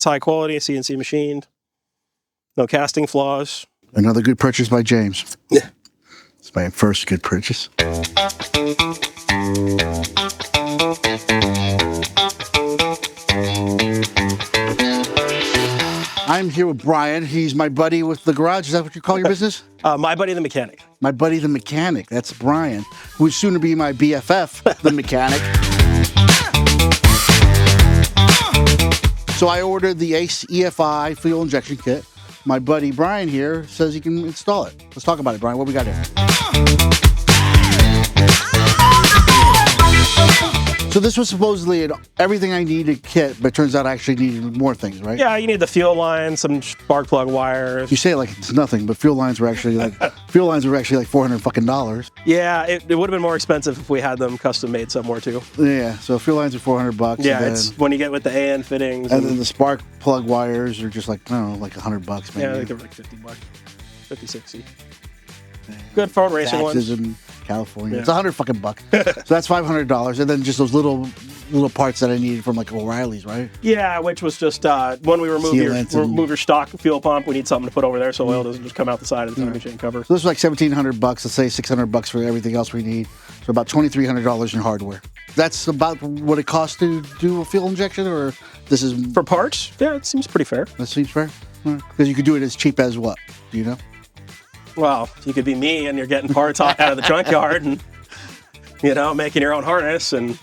It's high quality, CNC machined. No casting flaws. Another good purchase by James. Yeah. It's my first good purchase. I'm here with Brian. He's my buddy with the garage. Is that what you call your business? My buddy the mechanic. My buddy the mechanic. That's Brian, who's soon to be my BFF, the mechanic. So I ordered the Aces EFI fuel injection kit. My buddy Brian here says he can install it. Let's talk about it, Brian. What we got here? So this was supposedly everything I needed kit, but it turns out I actually needed more things, right? Yeah, you need the fuel line, some spark plug wires. You say it like it's nothing, but fuel lines were actually like $400 fucking dollars. Yeah, it would have been more expensive if we had them custom made somewhere too. Yeah, so fuel lines are $400. Yeah, it's when you get with the AN fittings. And then the spark plug wires are just like, I don't know, like $100 maybe. Yeah, I think they're like $50, 50, 60. Good phone racing ones. Taxes in California. Yeah. It's $100 fucking bucks. So that's $500, and then just those little parts that I needed from like O'Reilly's, right? Yeah, which was just when we remove your stock fuel pump, we need something to put over there so oil doesn't just come out the side of the timing chain cover. So this was like $1,700. Let's say $600 for everything else we need. So about $2,300 in hardware. That's about what it costs to do a fuel injection, or this is for parts? Yeah, it seems pretty fair. That seems fair. Because you could do it as cheap as what? Do you know? Well, you could be me and you're getting parts out of the junkyard and, making your own harness. And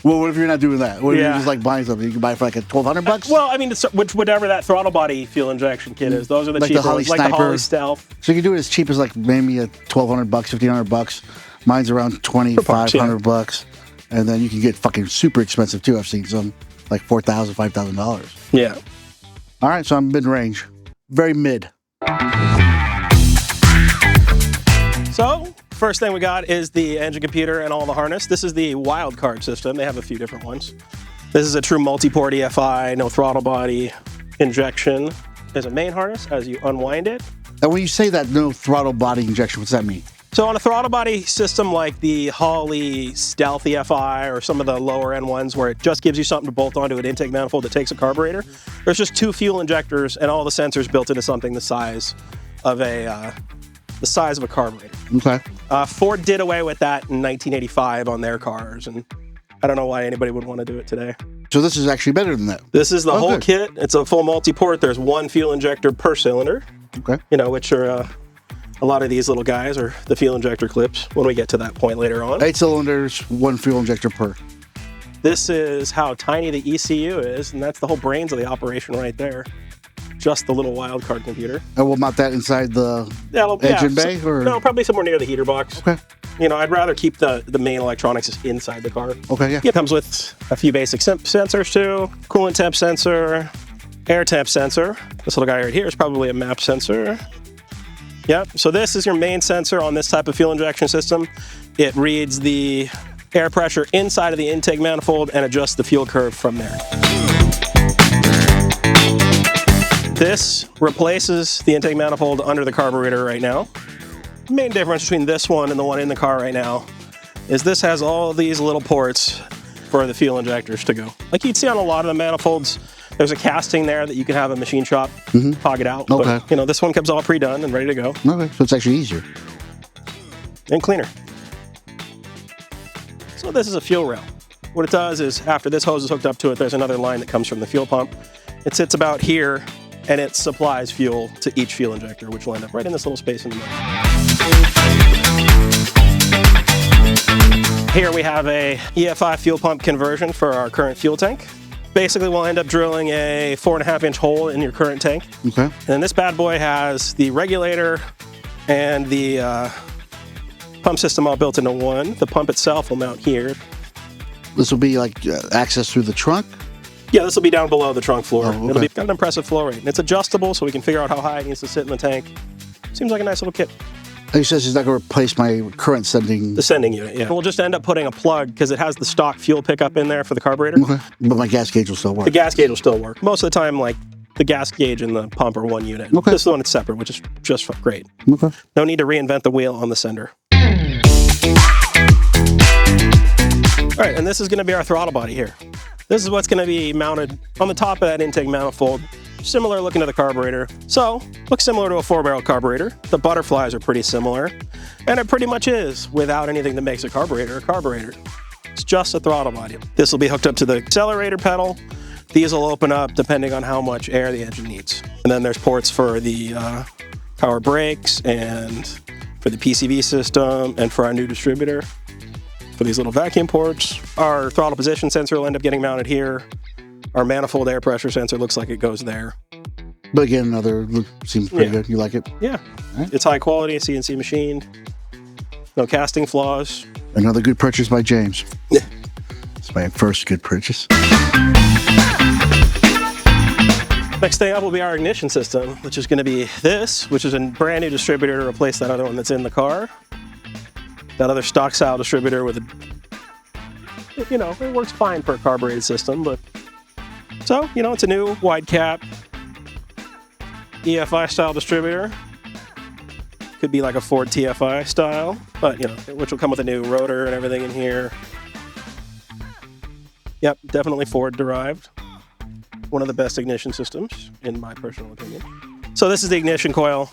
well, what if you're not doing that? What if you're just like buying something? You can buy it for like $1,200? Well, I mean, it's whatever that throttle body fuel injection kit is. Those are the cheaper ones, like the Holly Stealth. So you can do it as cheap as like maybe $1,200, $1,500. Mine's around $2,500. And then you can get fucking super expensive too. I've seen some like $4,000, $5,000. Yeah. All right, so I'm mid-range. Very mid. So, first thing we got is the engine computer and all the harness. This is the wildcard system. They have a few different ones. This is a true multi-port EFI, no throttle body injection. There's a main harness as you unwind it. And when you say that no throttle body injection, what's that mean? So on a throttle body system like the Holly Stealth EFI or some of the lower end ones where it just gives you something to bolt onto an intake manifold that takes a carburetor, there's just 2 fuel injectors and all the sensors built into something the size of a carburetor. Okay. Ford did away with that in 1985 on their cars, and I don't know why anybody would want to do it today. So this is actually better than that. This is the whole kit. It's a full multi-port. There's 1 fuel injector per cylinder. Okay. Which are a lot of these little guys are the fuel injector clips when we get to that point later on. 8 cylinders, 1 fuel injector per. This is how tiny the ECU is, and that's the whole brains of the operation right there. Just the little wildcard computer. And we'll mount that inside the engine bay? Or? No, probably somewhere near the heater box. Okay. I'd rather keep the main electronics inside the car. Okay, yeah. It comes with a few basic sensors too. Coolant temp sensor, air temp sensor. This little guy right here is probably a map sensor. Yep, so this is your main sensor on this type of fuel injection system. It reads the air pressure inside of the intake manifold and adjusts the fuel curve from there. This replaces the intake manifold under the carburetor right now. The main difference between this one and the one in the car right now is this has all these little ports for the fuel injectors to go. Like you'd see on a lot of the manifolds, there's a casting there that you can have a machine shop hog it out. Okay. But, this one comes all pre-done and ready to go. Okay, so it's actually easier. And cleaner. So this is a fuel rail. What it does is after this hose is hooked up to it, there's another line that comes from the fuel pump. It sits about here and it supplies fuel to each fuel injector, which will end up right in this little space in the middle. Here we have a EFI fuel pump conversion for our current fuel tank. Basically, we'll end up drilling a 4.5-inch hole in your current tank. Okay. And then this bad boy has the regulator and the pump system all built into one. The pump itself will mount here. This will be like access through the trunk? Yeah, this will be down below the trunk floor. Oh, okay. It'll be got an impressive flow rate. And it's adjustable, so we can figure out how high it needs to sit in the tank. Seems like a nice little kit. He says he's not going to replace my current sending. The sending unit, yeah. We'll just end up putting a plug because it has the stock fuel pickup in there for the carburetor. Okay. But my gas gauge will still work. The gas gauge will still work. Most of the time, like, the gas gauge and the pump are one unit. Okay. This is the one that's separate, which is just great. Okay. No need to reinvent the wheel on the sender. All right, and this is going to be our throttle body here. This is what's going to be mounted on the top of that intake manifold. Similar looking to the carburetor. So, looks similar to a 4-barrel carburetor. The butterflies are pretty similar. And it pretty much is, without anything that makes a carburetor a carburetor. It's just a throttle body. This will be hooked up to the accelerator pedal. These will open up depending on how much air the engine needs. And then there's ports for the power brakes and for the PCV system and for our new distributor. For these little vacuum ports. Our throttle position sensor will end up getting mounted here. Our manifold air pressure sensor looks like it goes there. But again, another seems pretty good. You like it? Yeah. Right. It's high quality, CNC machined. No casting flaws. Another good purchase by James. Yeah. It's my first good purchase. Next thing up will be our ignition system, which is going to be this, which is a brand new distributor to replace that other one that's in the car. That other stock style distributor with a, you know, it works fine for a carbureted system, but so, you know, it's a new wide cap EFI style distributor. Could be like a Ford TFI style, but you know, which will come with a new rotor and everything in here. Yep, definitely Ford derived. One of the best ignition systems, in my personal opinion. So this is the ignition coil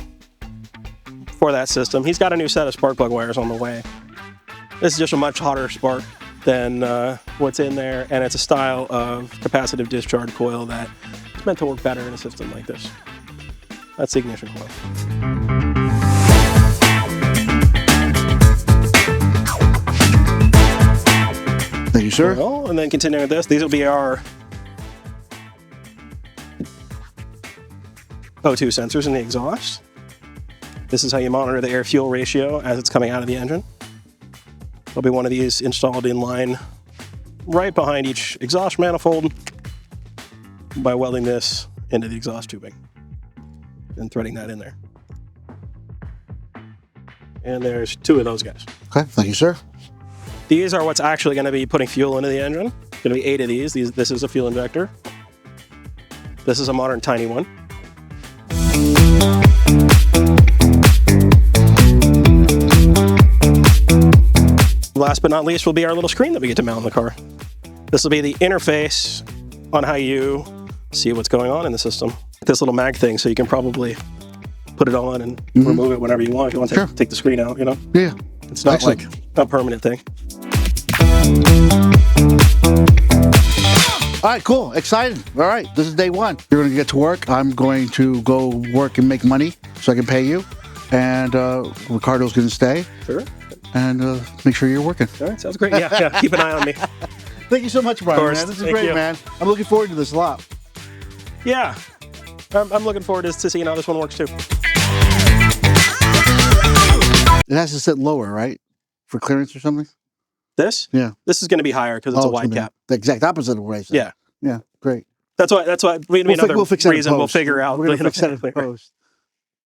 for that system. He's got a new set of spark plug wires on the way. This is just a much hotter spark than what's in there, and it's a style of capacitive discharge coil that is meant to work better in a system like this. That's the ignition coil. Thank you, sir. Well, and then continuing with this, these will be our O2 sensors in the exhaust. This is how you monitor the air-fuel ratio as it's coming out of the engine. There'll be one of these installed in line right behind each exhaust manifold by welding this into the exhaust tubing and threading that in there. And there's 2 of those guys. Okay, thank you, sir. These are what's actually going to be putting fuel into the engine. Going to be 8 of these. This is a fuel injector. This is a modern tiny one. Last but not least will be our little screen that we get to mount in the car. This will be the interface on how you see what's going on in the system. This little mag thing, so you can probably put it on and remove it whenever you want. If you want to take the screen out, you know? Yeah. It's not like a permanent thing. All right, cool. Excited. All right, this is day 1. You're going to get to work. I'm going to go work and make money so I can pay you. And Ricardo's going to stay. Sure. And make sure you're working. All right, sounds great. Yeah, keep an eye on me. Thank you so much, Brian, man. This is great, man. I'm looking forward to this a lot. Yeah, I'm looking forward to seeing how this one works too. It has to sit lower, right? For clearance or something? This? Yeah. This is going to be higher because it's a wide cap. The exact opposite of what I said. Yeah. Yeah, great. That's why we We'll fix that in reason we'll post. figure out. We're going to fix that in post.